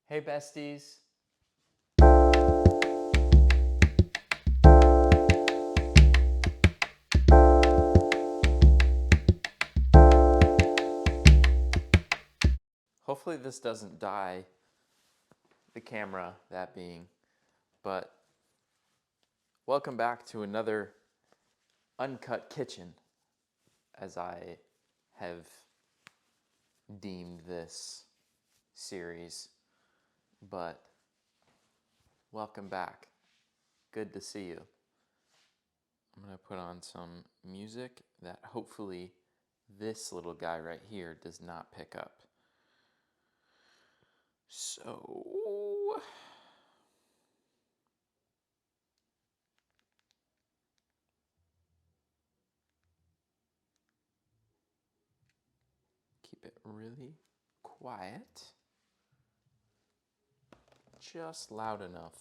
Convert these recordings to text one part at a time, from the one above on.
Hey besties. Hopefully this doesn't die, the camera, that being, but welcome back to another Uncut Kitchen, as I have deemed this series, but welcome back. Good to see you. I'm going to put on some music that hopefully this little guy right here does not pick up. So, keep it really quiet, just loud enough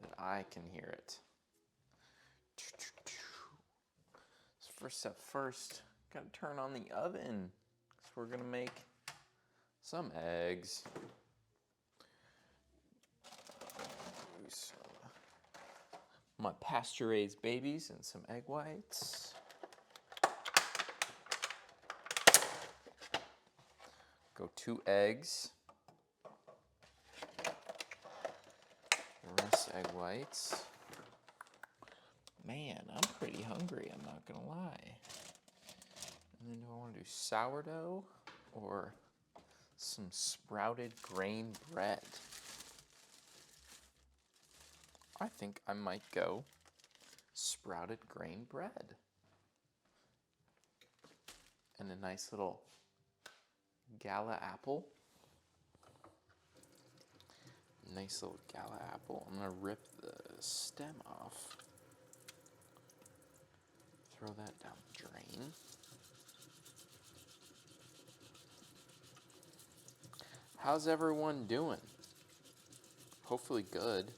that I can hear it. So first step first, gotta turn on the oven, because we're gonna make some eggs. My pasture raised babies and some egg whites. Go 2 eggs. The rest egg whites. Man, I'm pretty hungry, I'm not gonna lie. And then do I want to do sourdough or some sprouted grain bread? I think I might go sprouted grain bread. And a nice little Gala apple. Nice little Gala apple. I'm gonna rip the stem off. Throw that down the drain. How's everyone doing? Hopefully good.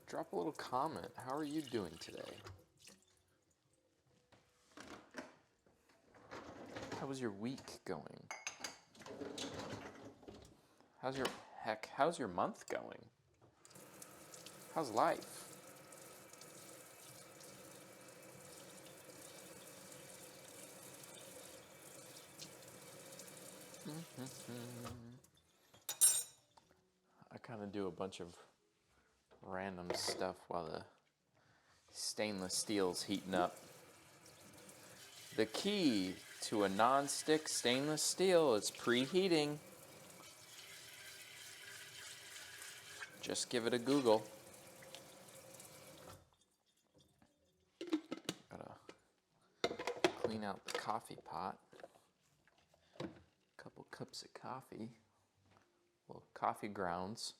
Drop a little comment. How are you doing today? How was your week going? How's your month going? How's life? I kind of do a bunch of random stuff while the stainless steel's heating up. The key to a non-stick stainless steel is preheating. Just give it a Google. Gotta clean out the coffee pot. Couple cups of coffee. Little coffee grounds.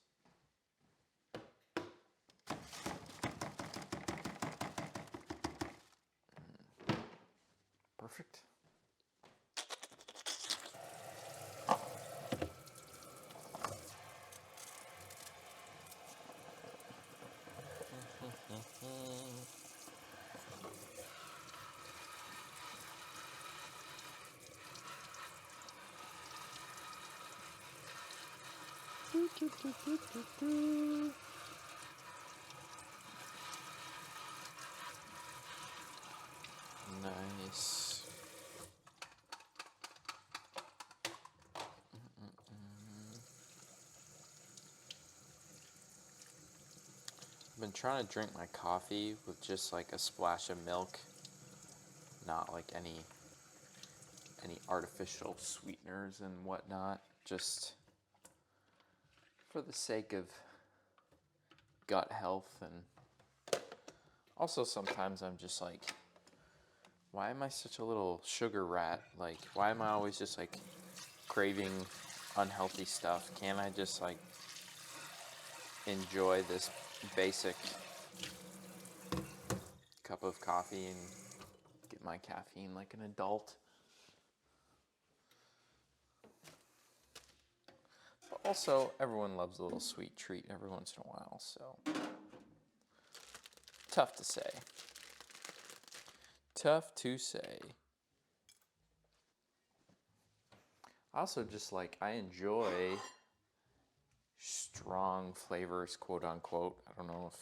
Perfect. Nice. I've been trying to drink my coffee with just like a splash of milk, not like any artificial sweeteners and whatnot, just for the sake of gut health. And also sometimes I'm just like, why am I such a little sugar rat? Like, why am I always just like craving unhealthy stuff? Can't I just like enjoy this basic cup of coffee and get my caffeine like an adult? But also, everyone loves a little sweet treat every once in a while, so tough to say. Tough to say. I also just like, I enjoy strong flavors, quote unquote. I don't know if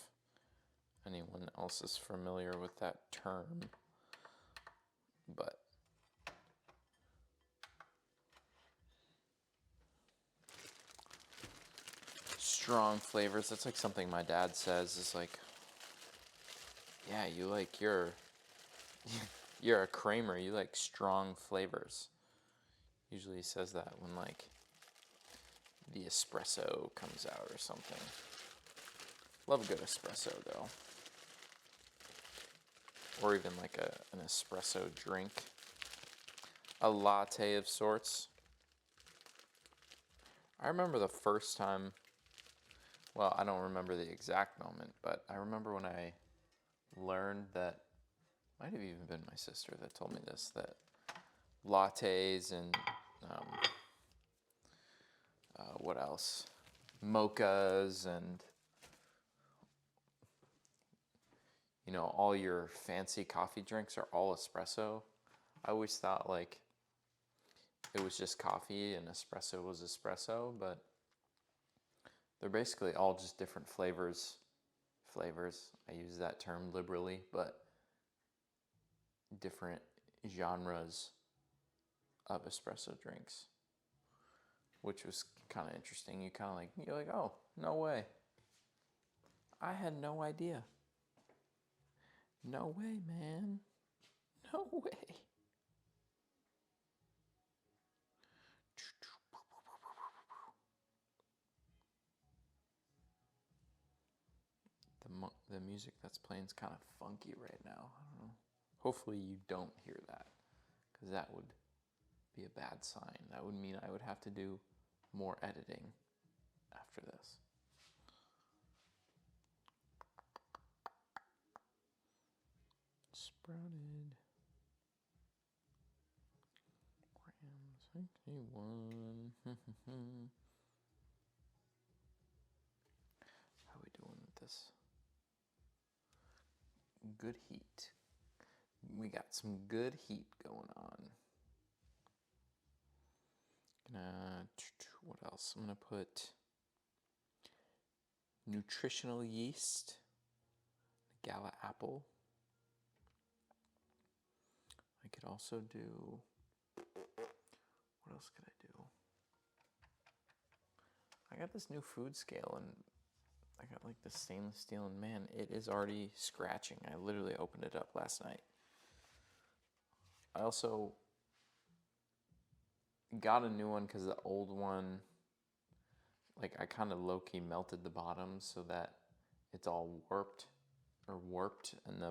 anyone else is familiar with that term, but strong flavors, that's like something my dad says is like, yeah, you're a Kramer, you like strong flavors. Usually he says that when like the espresso comes out or something. Love a good espresso though. Or even like an espresso drink. A latte of sorts. I remember the first time, well, I don't remember the exact moment, but I remember when I learned that, might have even been my sister that told me this, that lattes and um, what else? Mochas and, you know, all your fancy coffee drinks are all espresso. I always thought like it was just coffee and espresso was espresso, but they're basically all just different flavors. I use that term liberally, but different genres of espresso drinks, which was kind of interesting. You're like, oh, no way. I had no idea. No way, man. No way. The music that's playing is kind of funky right now. I don't know. Hopefully you don't hear that, because that would be a bad sign. That would mean I would have to do more editing after this. Sprouted grams 61. How are we doing with this? Good heat. We got some good heat going on. What else? I'm gonna put nutritional yeast, Gala apple. I could also do, what else could I do? I got this new food scale and I got like the stainless steel, and man, it is already scratching. I literally opened it up last night. I also got a new one because the old one, like I kind of low-key melted the bottom so that it's all warped, and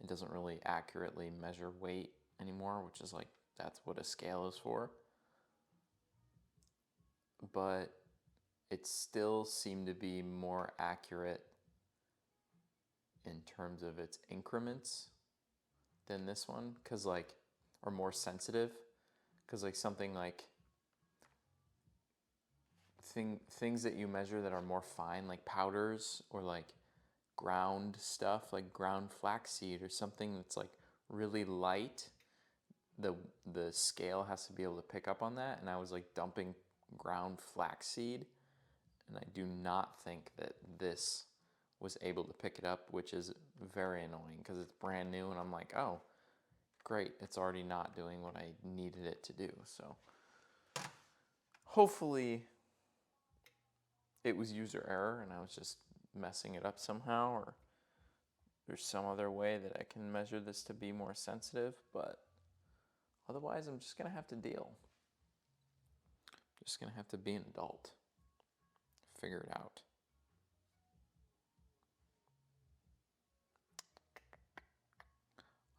it doesn't really accurately measure weight anymore, which is like, that's what a scale is for. But it still seemed to be more accurate in terms of its increments than this one, because like, or more sensitive, because like something like things that you measure that are more fine, like powders or like ground stuff, like ground flaxseed or something that's like really light, the scale has to be able to pick up on that. And I was like dumping ground flaxseed, and I do not think that this was able to pick it up, which is very annoying because it's brand new and I'm like, oh great, it's already not doing what I needed it to do. So hopefully it was user error and I was just messing it up somehow, or there's some other way that I can measure this to be more sensitive, but otherwise I'm just gonna have to deal. Just gonna have to be an adult. Figure it out.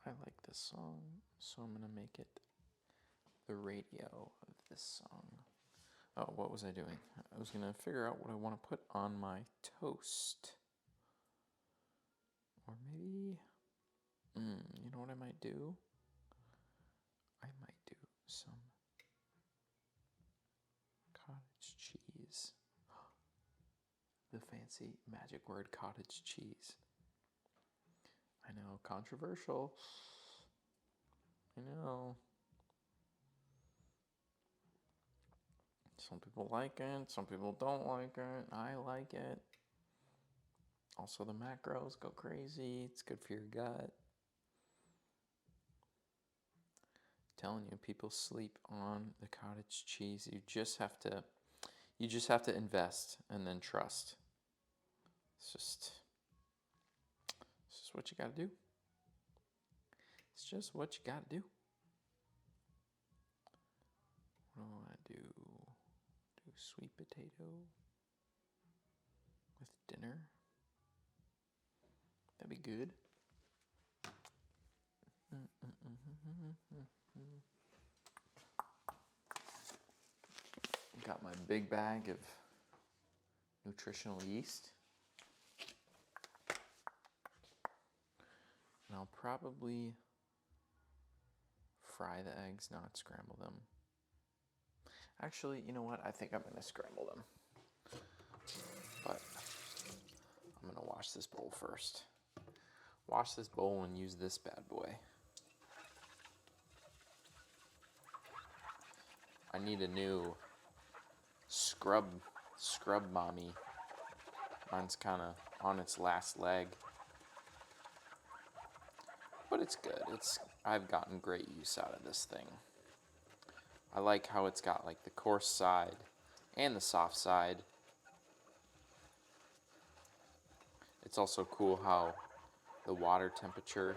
I like this song, so I'm gonna make it the radio of this song. Oh, what was I doing? I was gonna figure out what I want to put on my toast. Or maybe, you know what I might do? I might do some cottage cheese. The fancy magic word cottage cheese. I know, controversial. I know. Some people like it, some people don't like it. I like it. Also, the macros go crazy. It's good for your gut. Telling you, people sleep on the cottage cheese. You just have to invest and then trust. It's just what you gotta do. It's just what you gotta do. What do I do? Do sweet potato with dinner. That'd be good. Got my big bag of nutritional yeast. And I'll probably fry the eggs, not scramble them. Actually, you know what? I think I'm going to scramble them. But I'm going to wash this bowl first. Wash this bowl and use this bad boy. I need a new scrub mommy. Mine's kind of on its last leg. But it's good. I've gotten great use out of this thing. I like how it's got like the coarse side and the soft side. It's also cool how the water temperature,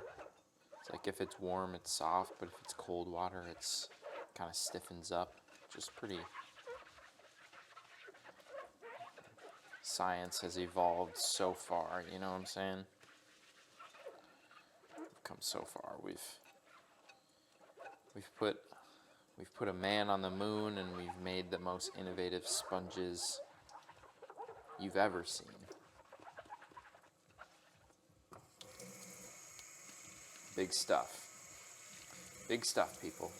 it's like if it's warm, it's soft, but if it's cold water, it's kind of stiffens up. Just pretty. Science has evolved so far, you know what I'm saying? We've come so far. We've put a man on the moon, and we've made the most innovative sponges you've ever seen. Big stuff. Big stuff, people.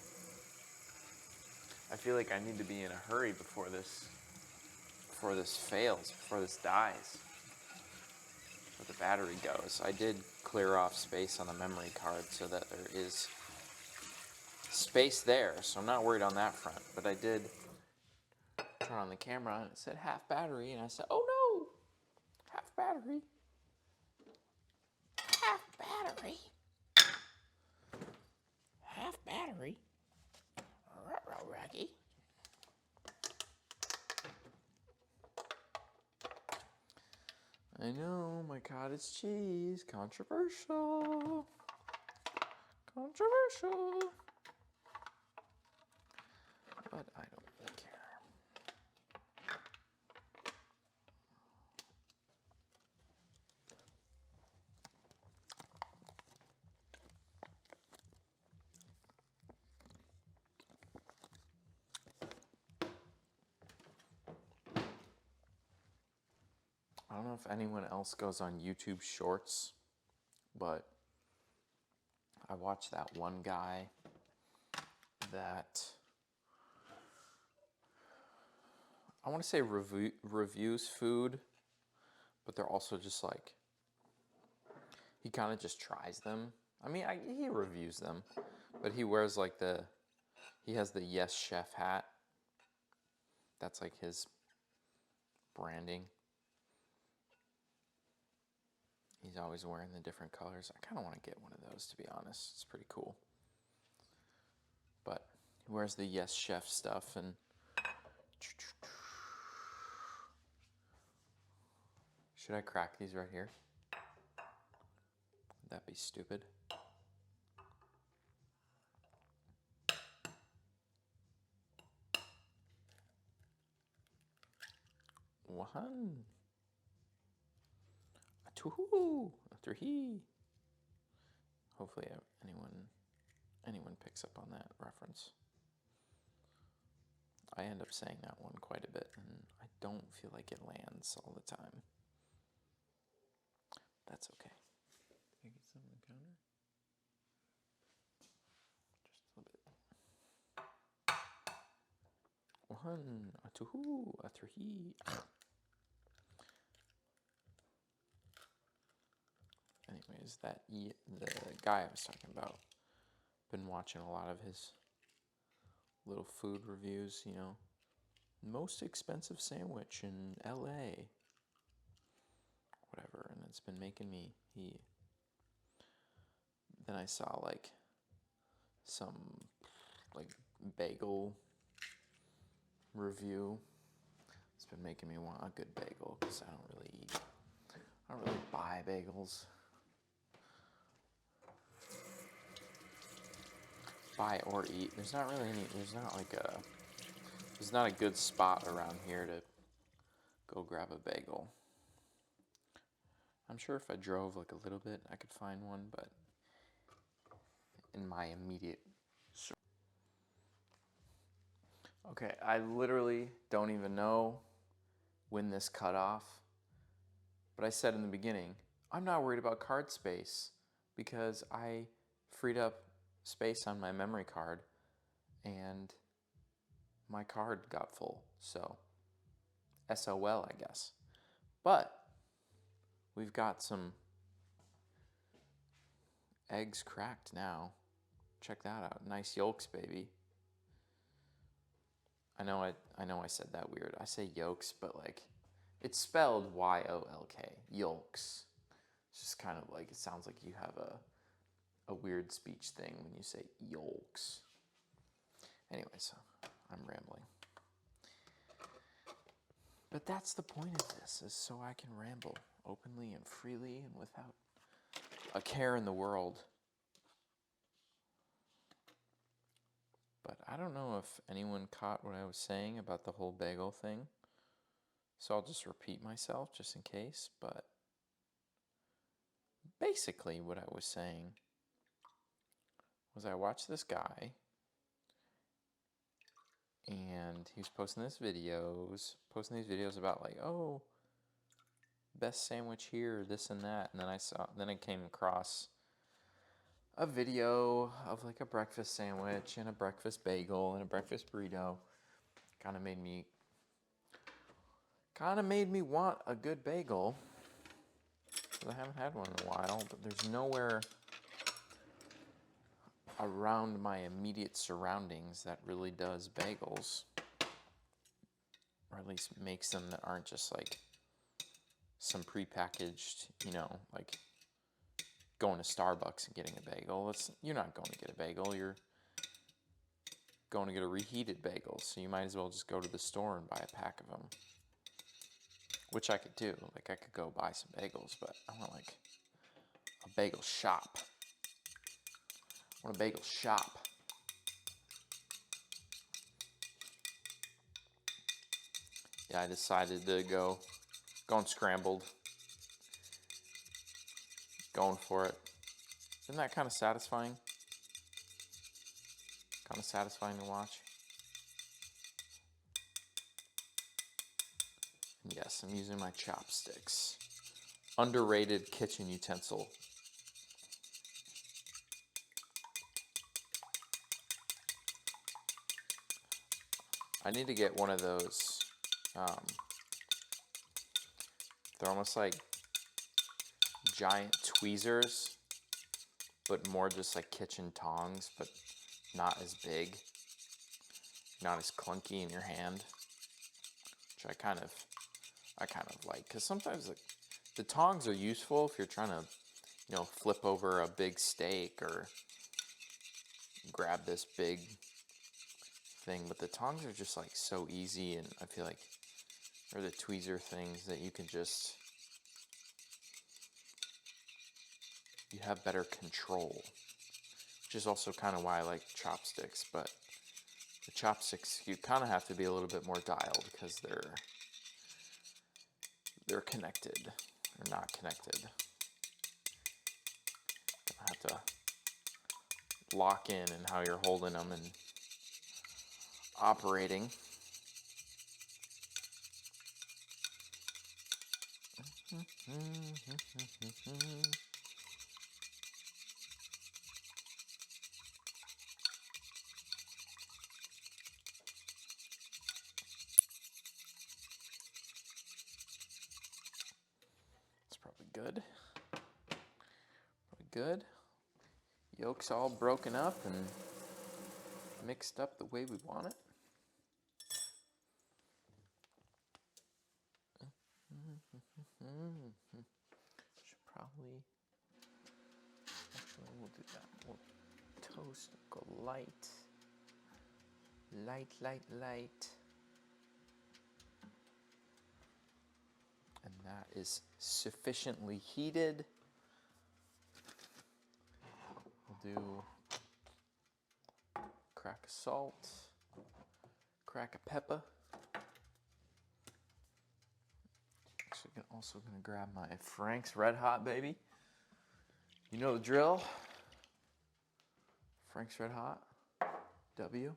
I feel like I need to be in a hurry before this fails, before this dies, before the battery goes. I did clear off space on the memory card so that there is space there, so I'm not worried on that front. But I did turn on the camera and it said half battery, and I said, oh no, half battery. Half battery. Half battery. Ruh-roh, Raggy. I know, my cottage cheese, controversial. Controversial. But I don't really care. I don't know if anyone else goes on YouTube Shorts, but I watched that one guy that I want to say reviews food, but they're also just like, he kind of just tries them. I mean, he reviews them, but he wears like he has the Yes Chef hat. That's like his branding. He's always wearing the different colors. I kind of want to get one of those, to be honest. It's pretty cool. But he wears the Yes Chef stuff, and should I crack these right here? Would that be stupid? One. A two. A three. Hopefully anyone picks up on that reference. I end up saying that one quite a bit, and I don't feel like it lands all the time. That's okay. Can I get some on the counter? Just a little bit. One, a two, a three. Anyways, the guy I was talking about, been watching a lot of his little food reviews, you know, most expensive sandwich in LA. Whatever, and it's been making me Then I saw like some like bagel review. It's been making me want a good bagel because I don't really buy bagels. Buy or eat. There's not a good spot around here to go grab a bagel. I'm sure if I drove like a little bit, I could find one, but in my immediate. Okay, I literally don't even know when this cut off, but I said in the beginning, I'm not worried about card space because I freed up space on my memory card and my card got full. So, SOL, I guess. But we've got some eggs cracked now. Check that out. Nice yolks, baby. I know I said that weird. I say yolks, but like it's spelled YOLK. Yolks. It's just kind of like it sounds like you have a weird speech thing when you say yolks. Anyway, so I'm rambling. But that's the point of this, is so I can ramble openly and freely and without a care in the world. But I don't know if anyone caught what I was saying about the whole bagel thing. So I'll just repeat myself just in case. But basically what I was saying was I watched this guy and he was posting these videos about like, oh, best sandwich here, this and that. And then I came across a video of like a breakfast sandwich and a breakfast bagel and a breakfast burrito. Kind of made me want a good bagel. I haven't had one in a while, but there's nowhere around my immediate surroundings that really does bagels, or at least makes them that aren't just like some prepackaged, like going to Starbucks and getting a bagel. You're not going to get a bagel, you're going to get a reheated bagel, so you might as well just go to the store and buy a pack of them, which I could do. Like I could go buy some bagels, but I want like a bagel shop. I want a bagel shop. Yeah, I decided to going scrambled. Going for it. Isn't that kind of satisfying? Kind of satisfying to watch. And yes, I'm using my chopsticks. Underrated kitchen utensil. I need to get one of those. They're almost like giant tweezers, but more just like kitchen tongs, but not as big, not as clunky in your hand, which I kind of like, because sometimes the tongs are useful if you're trying to, flip over a big steak or grab this big thing, but the tongs are just like so easy, and I feel like they're the tweezer things that you have better control, which is also kind of why I like chopsticks. But the chopsticks, you kind of have to be a little bit more dialed because they're connected or not connected. You have to lock in how you're holding them and operating. It's probably good. Probably good. Yolk's all broken up and mixed up the way we want it. Should probably, actually we'll do that. We'll toast, go light. Light, light, light. And that is sufficiently heated. We'll do crack of salt, crack of pepper. Actually, I'm also gonna grab my Frank's Red Hot, baby. You know the drill. Frank's Red Hot, W.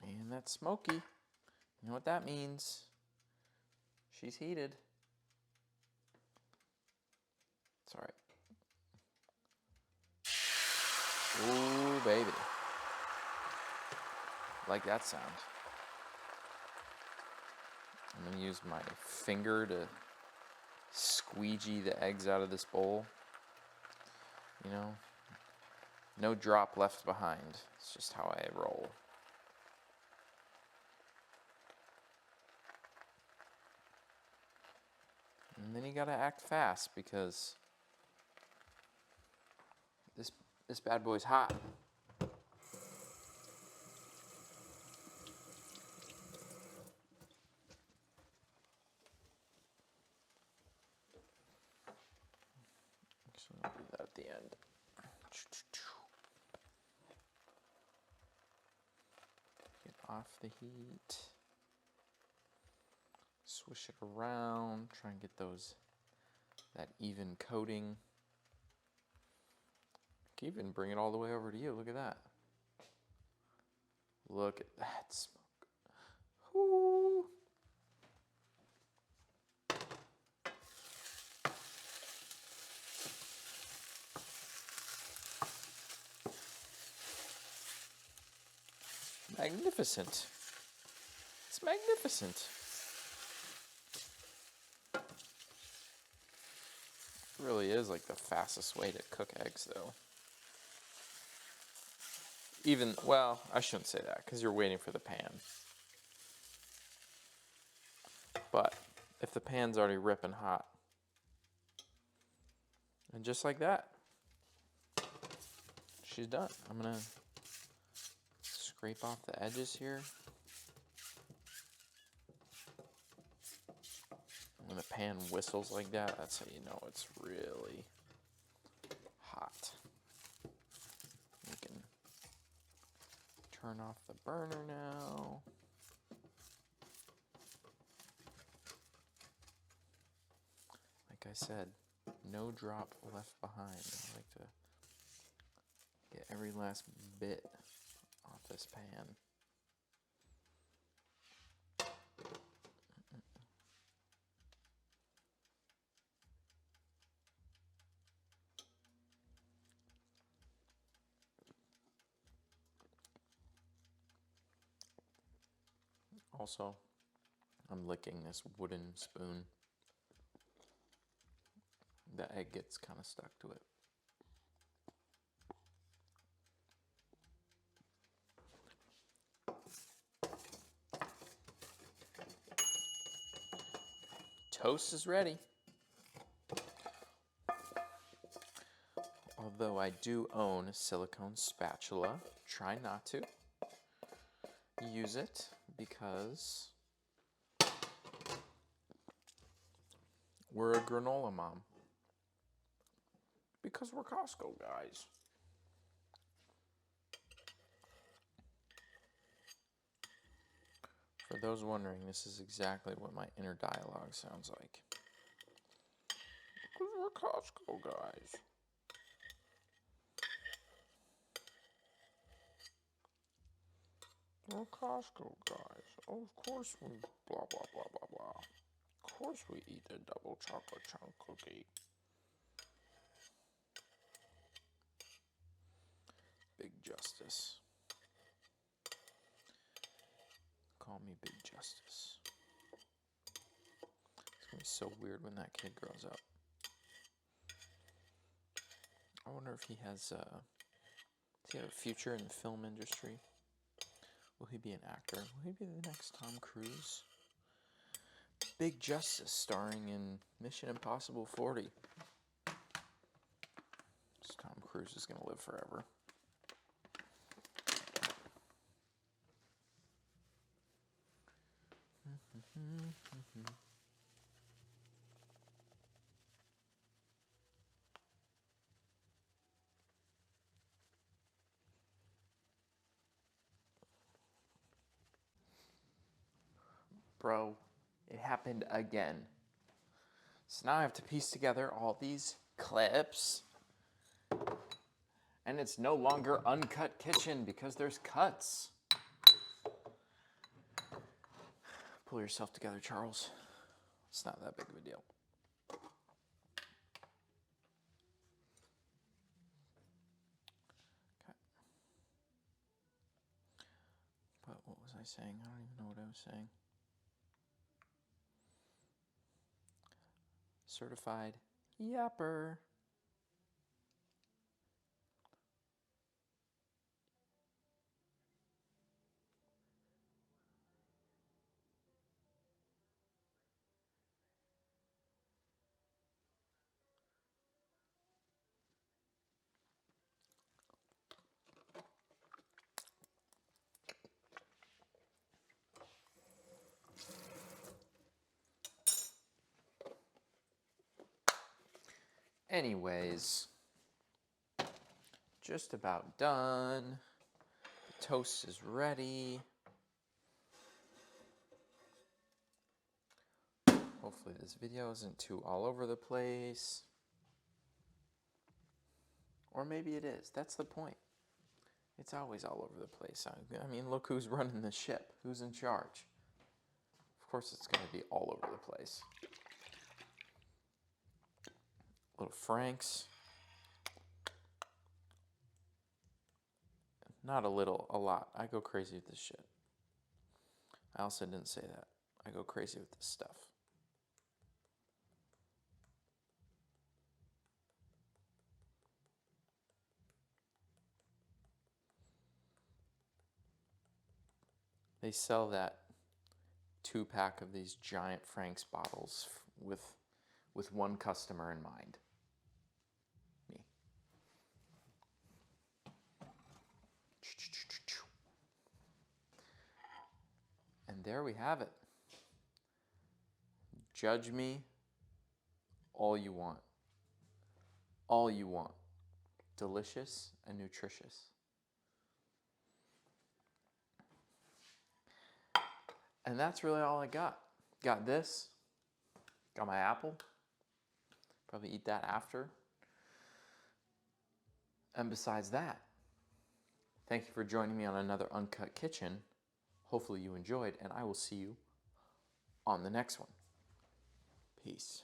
And that's smoky. You know what that means? She's heated. It's all right. Ooh, baby. Like that sound. I'm gonna use my finger to squeegee the eggs out of this bowl. You know, no drop left behind. It's just how I roll. And then you gotta act fast because this bad boy's hot. Actually, I'll do that at the end. Get off the heat. Swish it around. Try and get that even coating. I can even bring it all the way over to you. Look at that. Look at that smoke. Whoo. Magnificent. It's magnificent. It really is like the fastest way to cook eggs, though. Even, well, I shouldn't say that because you're waiting for the pan. But if the pan's already ripping hot, and just like that, she's done. I'm gonna scrape off the edges here. When the pan whistles like that, that's how you know it's really hot. We can turn off the burner now. Like I said, no drop left behind. I like to get every last bit off this pan. Also, I'm licking this wooden spoon. The egg gets kind of stuck to it. Toast is ready. Although I do own a silicone spatula, try not to use it because we're a granola mom. Because we're Costco guys. For those wondering, this is exactly what my inner dialogue sounds like. Because we're Costco guys. We're Costco guys. Oh, of course we blah, blah, blah, blah, blah. Of course we eat a double chocolate chunk cookie. Big Justice. Call me Big Justice. It's going to be so weird when that kid grows up. I wonder if he has a future in the film industry. Will he be an actor? Will he be the next Tom Cruise? Big Justice, starring in Mission Impossible 40. This Tom Cruise is going to live forever. Bro, it happened again. So now I have to piece together all these clips. And it's no longer Uncut Kitchen because there's cuts. Pull yourself together, Charles. It's not that big of a deal. Okay. But what was I saying? I don't even know what I was saying. Certified yapper. Anyways, just about done. The toast is ready. Hopefully this video isn't too all over the place. Or maybe it is. That's the point. It's always all over the place. I mean, look who's running the ship. Who's in charge? Of course it's going to be all over the place. Little Franks. Not a little, a lot. I go crazy with this shit. I also didn't say that. I go crazy with this stuff. They sell that 2-pack of these giant Frank's bottles with one customer in mind. Me. And there we have it. Judge me all you want. All you want. Delicious and nutritious. And that's really all I got. Got this. Got my apple. Probably eat that after. And besides that, thank you for joining me on another Uncut Kitchen. Hopefully you enjoyed, and I will see you on the next one. Peace.